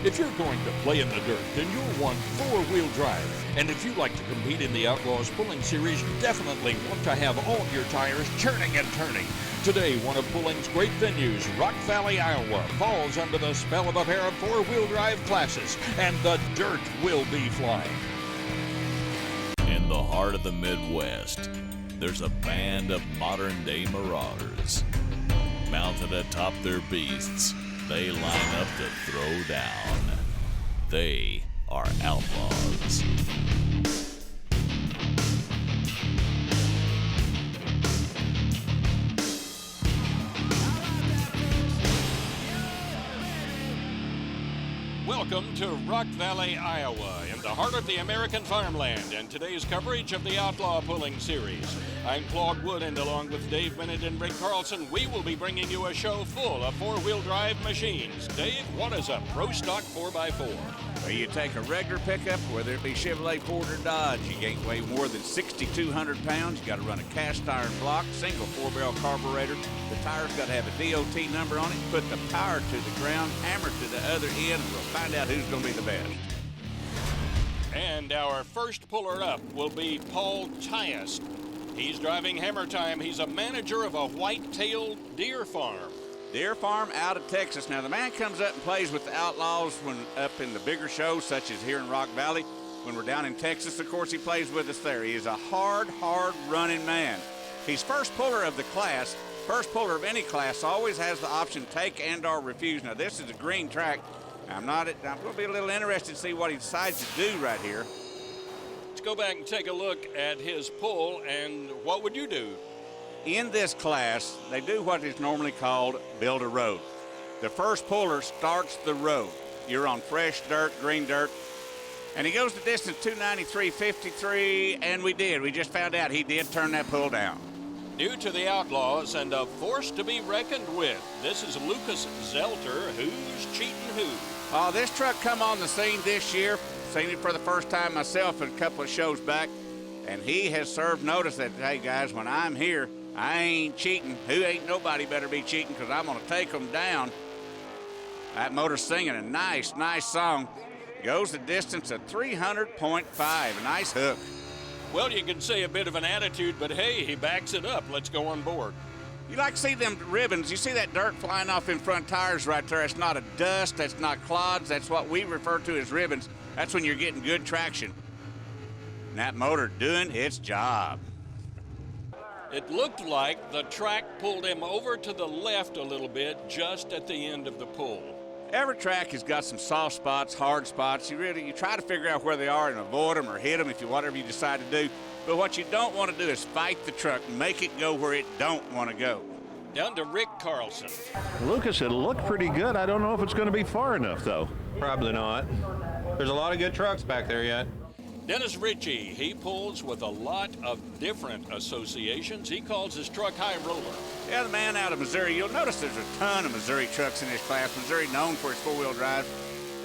If you're going to play in the dirt, then you'll want four-wheel drive. And if you like to compete in the Outlaws Pulling Series, you definitely want to have all of your tires churning and turning. Today, one of pulling's great venues, Rock Valley, Iowa, falls under the spell of a pair of four-wheel drive classes, and the dirt will be flying. In the heart of the Midwest, there's a band of modern-day marauders. Mounted atop their beasts, they line up to throw down. They are outlaws. Welcome to Rock Valley, Iowa, in the heart of the American farmland, and today's coverage of the Outlaw Pulling Series. I'm Claude Wood, and along with Dave Bennett and Rick Carlson, we will be bringing you a show full of four-wheel drive machines. Dave, what is a Pro Stock 4x4? Well, you take a regular pickup, whether it be Chevrolet, Ford, or Dodge, you can't weigh more than 6,200 pounds. You got to run a cast iron block, single four-barrel carburetor. The tire's got to have a DOT number on it. Put the power to the ground, hammer to the other end, and we'll find out who's going to be the best. And our first puller up will be Paul Tyus. He's driving Hammer Time. He's a manager of a white-tailed deer farm. Deer farm out of Texas. Now, the man comes up and plays with the Outlaws when up in the bigger shows, such as here in Rock Valley. When we're down in Texas, of course, he plays with us there. He is a hard-running man. He's first puller of the class. First puller of any class always has the option take and or refuse. Now, this is a green track. I'm going to be a little interested to see what he decides to do right here. Let's go back and take a look at his pull, and what would you do? In this class, they do what is normally called build a road. The first puller starts the road. You're on fresh dirt, green dirt, and he goes the distance 293.53, and we did. We just found out he did turn that pull down. New to the Outlaws and a force to be reckoned with, this is Lucas Zelter. Who's cheating who? This truck come on the scene this year. Seen it for the first time myself a couple of shows back, and he has served notice that, hey guys, when I'm here, I ain't cheating. Who ain't nobody better be cheating, because I'm going to take them down. That motor's singing a nice song. Goes the distance of 300.5. A nice hook. Well, you can say a bit of an attitude, but hey, he backs it up. Let's go on board. You like to see them ribbons. You see that dirt flying off in front tires right there. It's not a dust. That's not clods. That's what we refer to as ribbons. That's when you're getting good traction. And that motor doing its job. It looked like the track pulled him over to the left a little bit just at the end of the pull. Every track has got some soft spots, hard spots. You try to figure out where they are and avoid them or hit them whatever you decide to do. But what you don't want to do is fight the truck and make it go where it don't want to go. Down to Rick Carlson. Lucas, it looked pretty good. I don't know if it's going to be far enough, though. Probably not. There's a lot of good trucks back there yet. Dennis Ritchie, he pulls with a lot of different associations. He calls his truck High Roller. Yeah, the man out of Missouri. You'll notice there's a ton of Missouri trucks in this class. Missouri known for its four-wheel drive.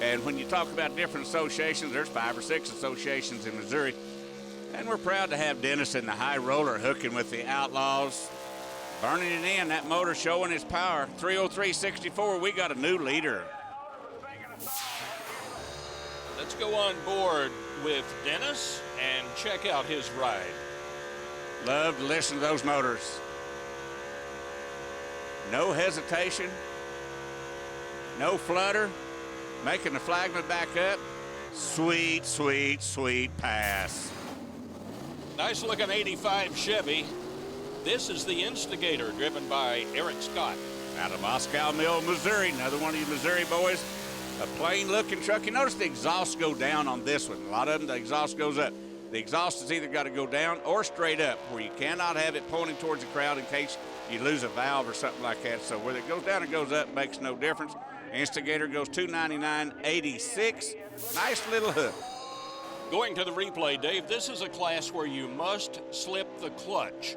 And when you talk about different associations, there's 5 or 6 associations in Missouri. And we're proud to have Dennis in the High Roller hooking with the Outlaws. Burning it in, that motor showing its power. 303.64, we got a new leader. Let's go on board with Dennis and check out his ride. Love to listen to those motors. No hesitation, no flutter, making the flagman back up. Sweet pass. Nice looking 85 Chevy. This is the Instigator, driven by Eric Scott. Out of Moscow Mill, Missouri, another one of you Missouri boys. A plain looking truck. You notice the exhaust go down on this one. A lot of them, the exhaust goes up. The exhaust has either got to go down or straight up, where you cannot have it pointing towards the crowd in case you lose a valve or something like that. So whether it goes down or goes up makes no difference. Instigator goes 299.86. Nice little hook. Going to the replay, Dave, this is a class where you must slip the clutch.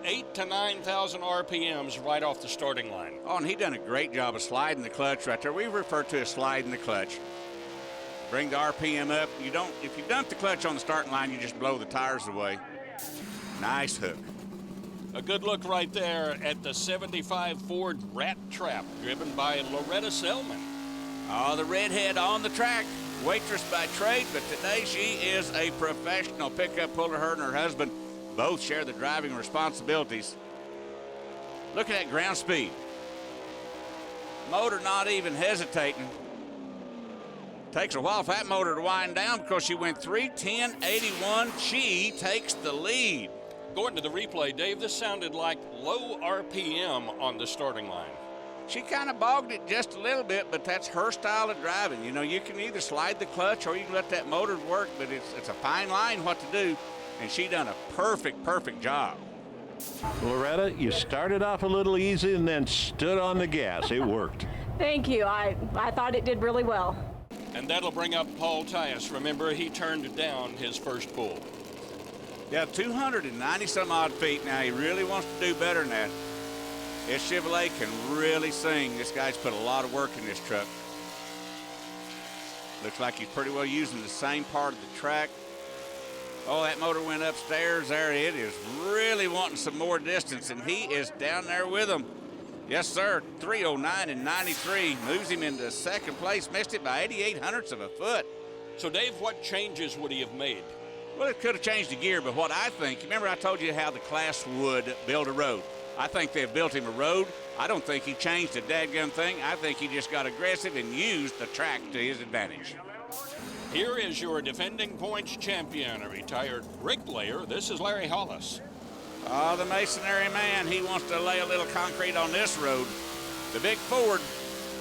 8,000 to 9,000 RPMs right off the starting line. Oh, and he done a great job of sliding the clutch right there. We refer to as sliding the clutch. Bring the RPM up. If you dump the clutch on the starting line, you just blow the tires away. Nice hook. A good look right there at the 75 Ford Rat Trap, driven by Loretta Selman. Oh, the redhead on the track. Waitress by trade, but today she is a professional pickup puller. Her and her husband both share the driving responsibilities. Look at that ground speed. Motor not even hesitating. Takes a while for that motor to wind down because she went 3:10.81. She takes the lead. Going to the replay, Dave, this sounded like low RPM on the starting line. She kind of bogged it just a little bit, but that's her style of driving. You know, you can either slide the clutch or you can let that motor work, but it's a fine line what to do, and she done a perfect job. Loretta, you started off a little easy and then stood on the gas. It worked. Thank you. I thought it did really well. And that'll bring up Paul Tias. Remember, he turned down his first pull. Yeah, 290 some odd feet. Now, he really wants to do better than that. This Chevrolet can really sing. This guy's put a lot of work in this truck. Looks like he's pretty well using the same part of the track. Oh, that motor went upstairs there. It is really wanting some more distance, and he is down there with him. Yes, sir, 3:09.93 moves him into second place. Missed it by 88 hundredths of a foot. So, Dave, what changes would he have made? Well, it could have changed the gear, but what I think, remember I told you how the class would build a road. I think they've built him a road. I don't think he changed a dadgum thing. I think he just got aggressive and used the track to his advantage. Here is your defending points champion, a retired bricklayer. This is Larry Hollis. Oh, the masonry man. He wants to lay a little concrete on this road. The big Ford.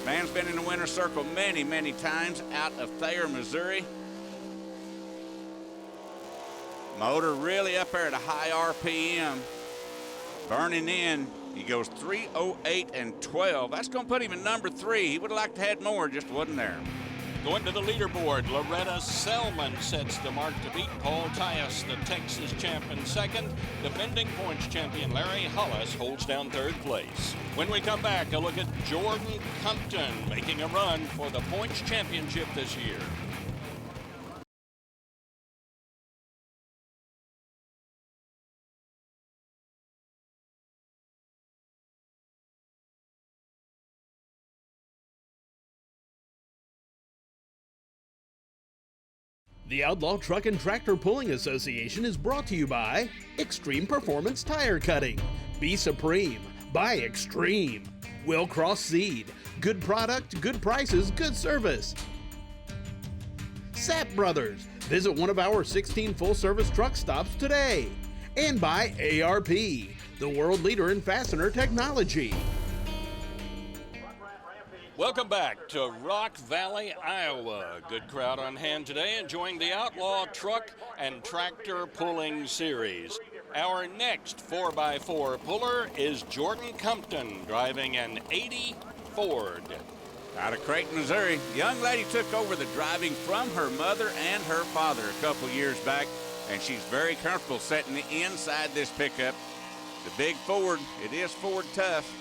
Man's been in the winner's circle many times out of Thayer, Missouri. Motor really up there at a high RPM. Burning in. He goes 3:08.12. That's going to put him in number 3. He would have liked to have more, just wasn't there. Going to the leaderboard, Loretta Selman sets the mark to beat Paul Tias, the Texas champ, in second. Defending points champion Larry Hollis holds down third place. When we come back, a look at Jordan Compton making a run for the points championship this year. The Outlaw Truck and Tractor Pulling Association is brought to you by Extreme Performance Tire Cutting, Be Supreme, by Extreme, Will Cross Seed, good product, good prices, good service. Sapp Brothers, visit one of our 16 full-service truck stops today. And by ARP, the world leader in fastener technology. Welcome back to Rock Valley, Iowa. Good crowd on hand today enjoying the Outlaw Truck and Tractor Pulling Series. Our next 4x4 puller is Jordan Compton, driving an 80 Ford. Out of Creighton, Missouri, the young lady took over the driving from her mother and her father a couple years back, and she's very comfortable sitting inside this pickup. The big Ford, it is Ford tough.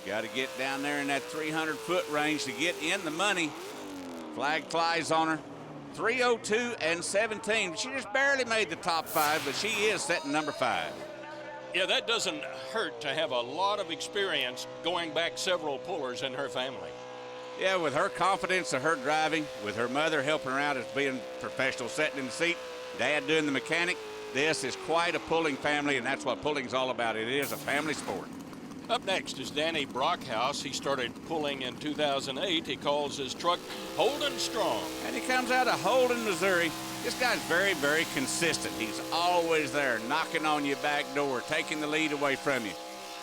Got to get down there in that 300-foot range to get in the money. Flag flies on her. 3:02.17. She just barely made the top 5, but she is setting number 5. Yeah, that doesn't hurt to have a lot of experience going back several pullers in her family. Yeah, with her confidence of her driving, with her mother helping her out as being professional, sitting in the seat, dad doing the mechanic, this is quite a pulling family, and that's what pulling's all about. It is a family sport. Up next is Danny Brockhouse. He started pulling in 2008. He calls his truck Holden Strong. And he comes out of Holden, Missouri. This guy's very consistent. He's always there, knocking on your back door, taking the lead away from you.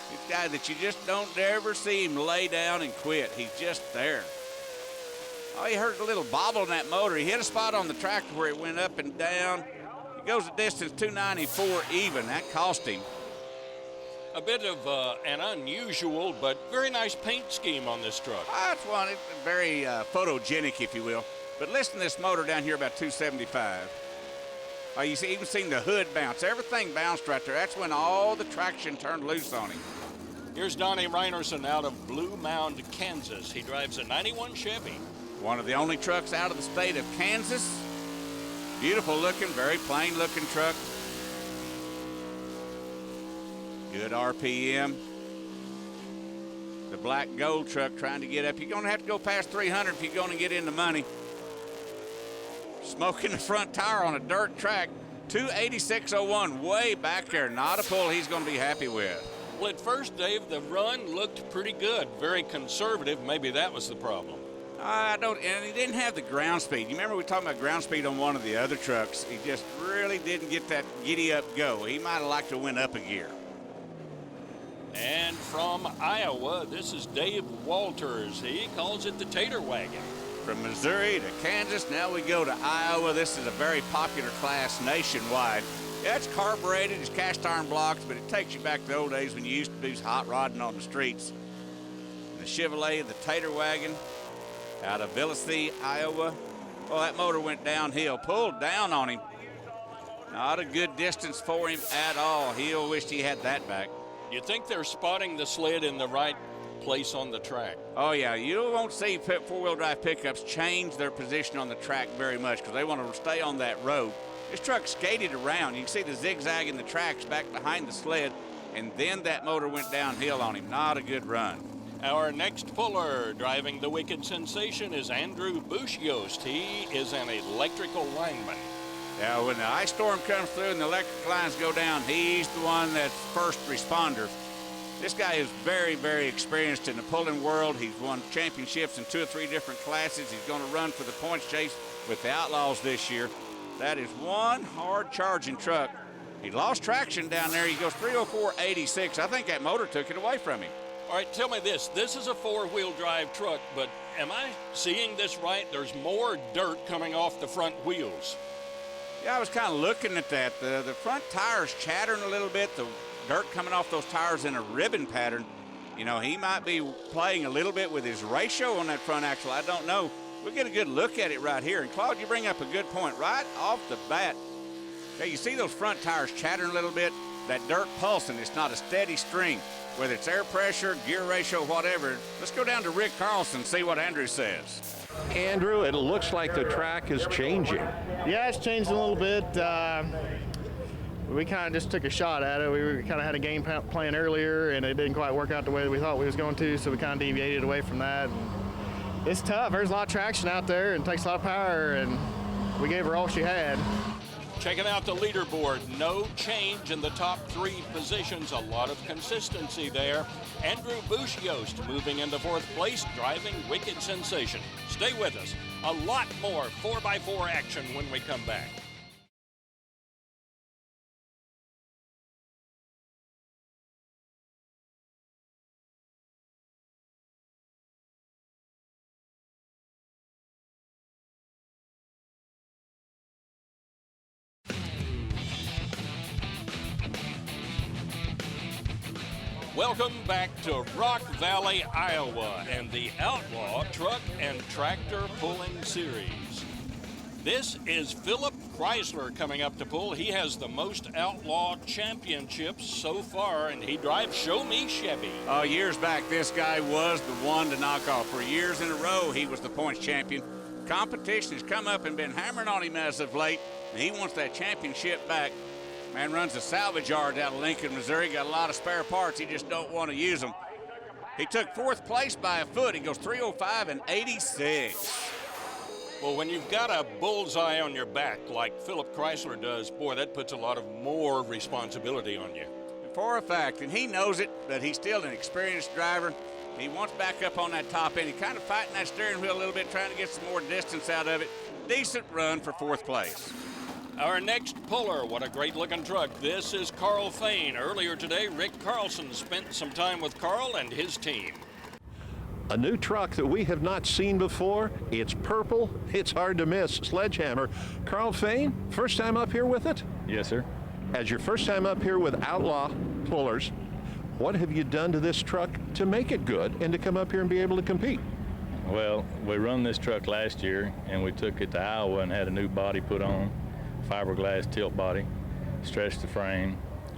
He's a guy that you just don't ever see him lay down and quit. He's just there. Oh, he heard a little bobble in that motor. He hit a spot on the tractor where it went up and down. He goes a distance 294 even. That cost him. A bit of an unusual but very nice paint scheme on this truck. That's one. It's very photogenic, if you will. But listen to this motor down here about 275. You see, even seen the hood bounce. Everything bounced right there. That's when all the traction turned loose on him. Here's Donnie Reinerson out of Blue Mound, Kansas. He drives a 91 Chevy. One of the only trucks out of the state of Kansas. Beautiful looking, very plain looking truck. Good RPM. the black gold truck trying to get up. You're going to have to go past 300 if you're going to get in the money. Smoking the front tire on a dirt track. 286.01 way back there. Not a pull he's going to be happy with. Well, at first, Dave, the run looked pretty good. Very conservative. Maybe that was the problem. And he didn't have the ground speed. You remember we were talking about ground speed on one of the other trucks? He just really didn't get that giddy up go. He might have liked to win up a gear. And from Iowa, this is Dave Walters. He calls it the Tater Wagon. From Missouri to Kansas, now we go to Iowa. This is a very popular class nationwide. Yeah, it's carbureted, it's cast iron blocks, but it takes you back to the old days when you used to do hot rodding on the streets. The Chevrolet, the Tater Wagon, out of Villasee, Iowa. Well, that motor went downhill, pulled down on him. Not a good distance for him at all. He'll wish he had that back. You think they're spotting the sled in the right place on the track? Oh, yeah. You won't see four-wheel drive pickups change their position on the track very much because they want to stay on that road. This truck skated around. You can see the zigzag in the tracks back behind the sled, and then that motor went downhill on him. Not a good run. Our next puller driving the Wicked Sensation is Andrew Bushyost. He is an electrical lineman. Yeah, when the ice storm comes through and the electric lines go down, he's the one that's first responder. This guy is very, very experienced in the pulling world. He's won championships in 2 or 3 different classes. He's going to run for the points chase with the Outlaws this year. That is one hard charging truck. He lost traction down there. He goes 304.86. I think that motor took it away from him. All right, tell me this. This is a 4-wheel drive truck, but am I seeing this right? There's more dirt coming off the front wheels. Yeah, I was kind of looking at that. The front tire's chattering a little bit. The dirt coming off those tires in a ribbon pattern. You know, he might be playing a little bit with his ratio on that front axle. I don't know. We'll get a good look at it right here. And Claude, you bring up a good point right off the bat. Okay, you see those front tires chattering a little bit? That dirt pulsing. It's not a steady stream. Whether it's air pressure, gear ratio, whatever. Let's go down to Rick Carlson and see what Andrew says. Andrew, it looks like the track is changing. Yeah, it's changed a little bit. We kind of just took a shot at it. We kind of had a game plan earlier, and it didn't quite work out the way we thought we was going to, so we kind of deviated away from that. And it's tough. There's a lot of traction out there, and it takes a lot of power, and we gave her all she had. Checking out the leaderboard, no change in the top 3 positions, a lot of consistency there. Andrew Bushyost moving into 4th place, driving Wicked Sensation. Stay with us. A lot more 4x4 action when we come back. Welcome back to Rock Valley, Iowa, and the Outlaw Truck and Tractor Pulling Series. This is Philip Chrysler coming up to pull. He has the most Outlaw championships so far, and he drives Show Me Chevy. Years back, this guy was the one to knock off. For years in a row, he was the points champion. Competition has come up and been hammering on him as of late, and he wants that championship back. Man runs a salvage yard out of Lincoln, Missouri. Got a lot of spare parts. He just don't want to use them. He took 4th place by a foot. He goes 305.86. Well, when you've got a bullseye on your back like Philip Chrysler does, boy, that puts a lot of more responsibility on you. For a fact, and he knows it, but he's still an experienced driver. He wants back up on that top end. He's kind of fighting that steering wheel a little bit, trying to get some more distance out of it. Decent run for 4th place. Our next puller, what a great-looking truck. This is Carl Fain. Earlier today, Rick Carlson spent some time with Carl and his team. A new truck that we have not seen before. It's purple. It's hard to miss. Sledgehammer. Carl Fain, first time up here with it? Yes, sir. As your first time up here with Outlaw pullers, what have you done to this truck to make it good and to come up here and be able to compete? Well, we run this truck last year, and we took it to Iowa and had a new body put on, fiberglass tilt body, stretched the frame.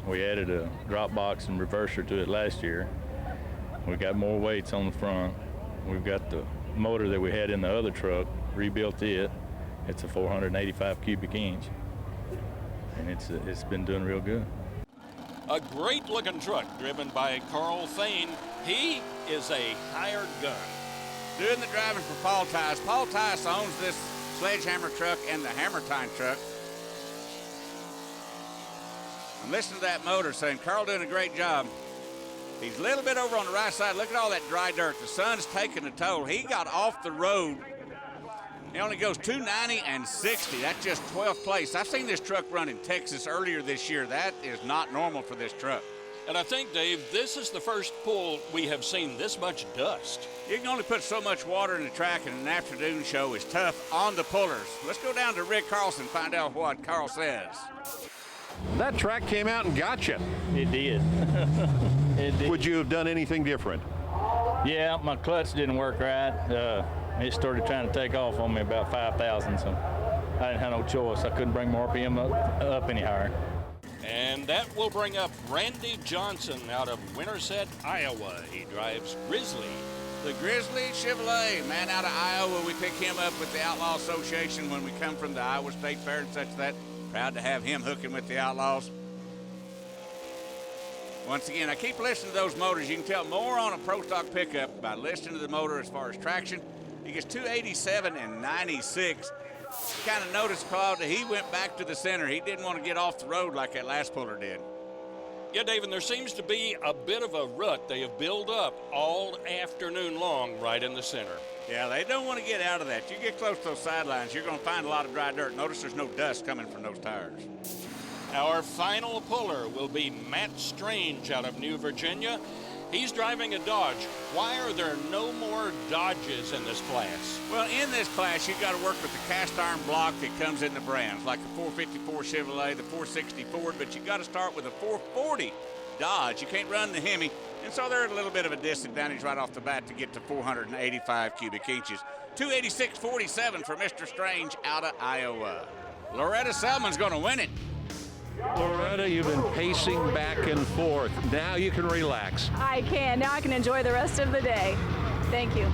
We added a drop box and reverser to it last year. We got more weights on the front. We've got the motor that we had in the other truck, rebuilt it. It's a 485 cubic inch, and it's been doing real good. A great-looking truck driven by Carl Fain. He is a hired gun. Doing the driving for Paul Tice. Paul Tice owns this sledgehammer truck and the hammer time truck. I'm listening to that motor saying, Carl doing a great job. He's a little bit over on the right side. Look at all that dry dirt. The sun's taking a toll. He got off the road. He only goes 290 and 60. That's just 12th place. I've seen this truck run in Texas earlier this year. That is not normal for this truck. And I think, Dave, this is the first pull we have seen this much dust. You can only put so much water in the track, and an afternoon show is tough on the pullers. Let's go down to Rick Carlson and find out what Carl says. That track came out and got you. It did. It did. Would you have done anything different? Yeah, my clutch didn't work right. It started trying to take off on me about 5,000, so I didn't have no choice. I couldn't bring my RPM up any higher. And that will bring up Randy Johnson out of Winterset, Iowa. He drives Grizzly. The Grizzly Chevrolet, man out of Iowa. We pick him up with the Outlaw Association when we come from the Iowa State Fair and such that. Proud to have him hooking with the Outlaws. Once again, I keep listening to those motors. You can tell more on a Pro Stock pickup by listening to the motor as far as traction. He gets 287 and 96. Kind of noticed, Claude, that he went back to the center. He didn't want to get off the road like that last puller did. Yeah, Dave, and there seems to be a bit of a rut they have built up all afternoon long right in the center. Yeah, they don't want to get out of that. You get close to those sidelines, you're going to find a lot of dry dirt. Notice there's no dust coming from those tires. Our final puller will be Matt Strange out of New Virginia. He's driving a Dodge. Why are there no more Dodges in this class? Well, in this class, you've got to work with the cast iron block that comes in the brands, like the 454 Chevrolet, the 460 Ford, but you've got to start with a 440 Dodge. You can't run the Hemi, and so they're at a little bit of a disadvantage right off the bat to get to 485 cubic inches. 286.47 for Mr. Strange out of Iowa. Loretta Selman's going to win it. Loretta, you've been pacing back and forth. Now you can relax. I can. Now I can enjoy the rest of the day. Thank you.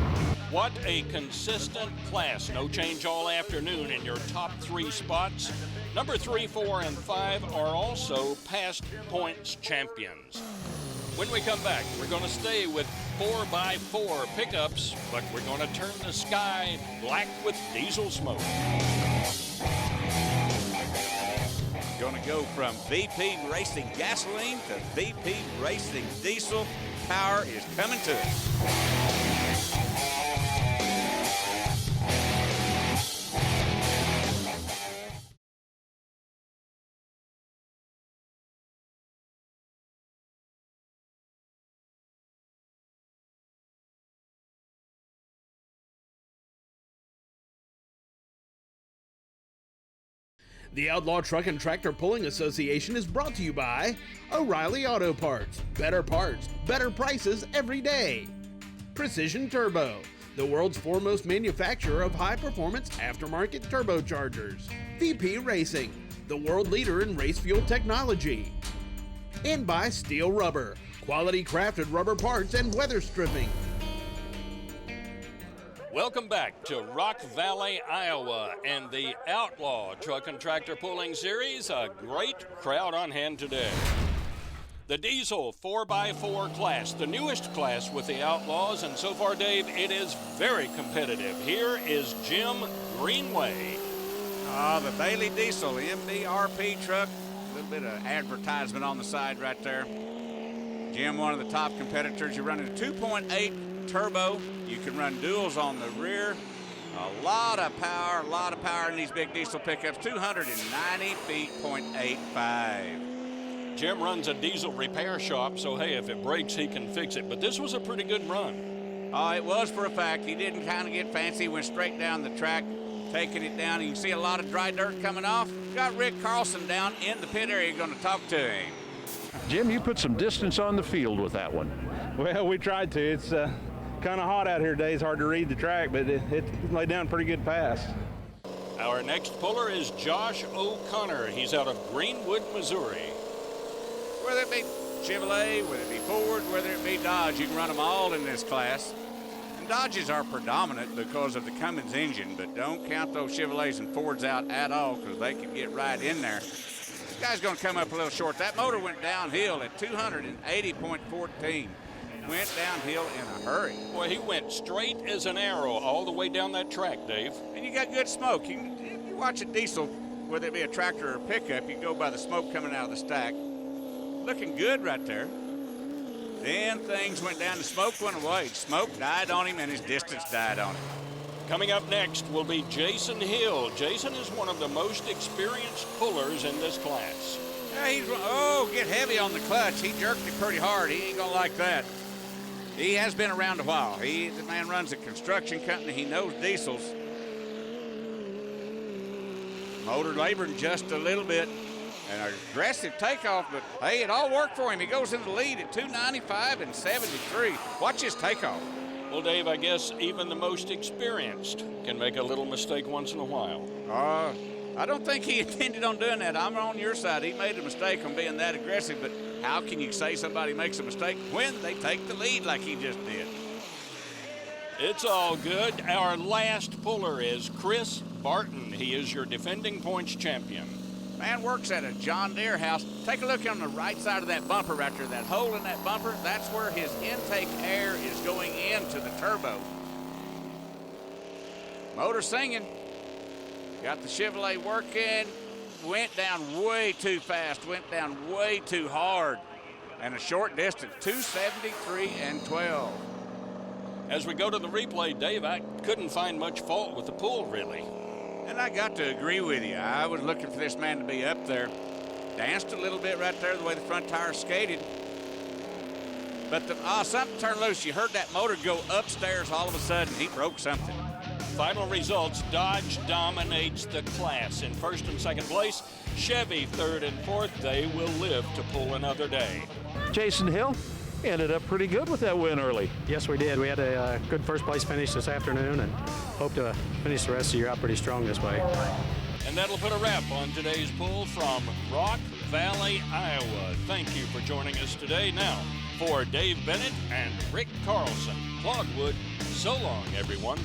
What a consistent class. No change all afternoon in your top three spots. Number 3, 4, and 5 are also past points champions. When we come back, we're going to stay with 4x4 pickups, but we're going to turn the sky black with diesel smoke. Going to go from VP Racing gasoline to VP Racing diesel. Power is coming to us. The Outlaw Truck and Tractor Pulling Association is brought to you by O'Reilly Auto Parts. Better prices every day. Precision Turbo, the world's foremost manufacturer of high-performance aftermarket turbochargers. VP Racing, the world leader in race fuel technology. And by Steel Rubber, quality crafted rubber parts and weather stripping. Welcome back to Rock Valley, Iowa, and the Outlaw Truck and Tractor Pulling Series. A great crowd on hand today. The diesel 4x4 class, the newest class with the Outlaws, and so far, Dave, it is very competitive. Here is Jim Greenway. The Bailey Diesel MDRP truck. A little bit of advertisement on the side right there. Jim, one of the top competitors. You're running a 2.8 turbo. You can run duals on the rear. A lot of power in these big diesel pickups. 290 feet, .85. Jim runs a diesel repair shop, so hey, if it breaks, he can fix it. But this was a pretty good run. Oh, it was for a fact. He didn't kind of get fancy. Went straight down the track, taking it down. You can see a lot of dry dirt coming off. Got Rick Carlson down in the pit area. Going to talk to him. Jim, you put some distance on the field with that one. Well, we tried to. It's kind of hot out here today. It's hard to read the track, but it laid down a pretty good pass. Our next puller is Josh O'Connor. He's out of Greenwood, Missouri. Whether it be Chevrolet, whether it be Ford, whether it be Dodge, you can run them all in this class. And Dodges are predominant because of the Cummins engine, but don't count those Chevrolets and Fords out at all because they can get right in there. This guy's going to come up a little short. That motor went downhill at 280.14. went downhill in a hurry. Boy, he went straight as an arrow all the way down that track, Dave. And you got good smoke. You watch a diesel, whether it be a tractor or a pickup, you go by the smoke coming out of the stack. Looking good right there. Then things went down, the smoke went away. Smoke died on him and his distance died on him. Coming up next will be Jason Hill. Jason is one of the most experienced pullers in this class. Yeah, get heavy on the clutch. He jerked it pretty hard. He ain't gonna like that. He has been around a while. The man runs a construction company. He knows diesels. Motor laboring just a little bit. An aggressive takeoff, but hey, it all worked for him. He goes in the lead at 295 and 73. Watch his takeoff. Well, Dave, I guess even the most experienced can make a little mistake once in a while. I don't think he intended on doing that. I'm on your side. He made a mistake on being that aggressive, but how can you say somebody makes a mistake when they take the lead like he just did? It's all good. Our last puller is Chris Barton. He is your defending points champion. Man works at a John Deere house. Take a look on the right side of that bumper right there. That hole in that bumper, that's where his intake air is going into the turbo. Motor singing. Got the Chevrolet working. Went down way too fast. Went down way too hard. And a short distance, 273 and 12. As we go to the replay, Dave, I couldn't find much fault with the pull, really. And I got to agree with you. I was looking for this man to be up there. Danced a little bit right there the way the front tire skated. But something turned loose. You heard that motor go upstairs all of a sudden. He broke something. Final results, Dodge dominates the class. In first and second place, Chevy third and fourth. They will live to pull another day. Jason Hill ended up pretty good with that win early. Yes, we did. We had a good first place finish this afternoon and hope to finish the rest of the year out pretty strong this way. And that'll put a wrap on today's pull from Rock Valley, Iowa. Thank you for joining us today. Now, for Dave Bennett and Rick Carlson, Claude Wood, so long, everyone.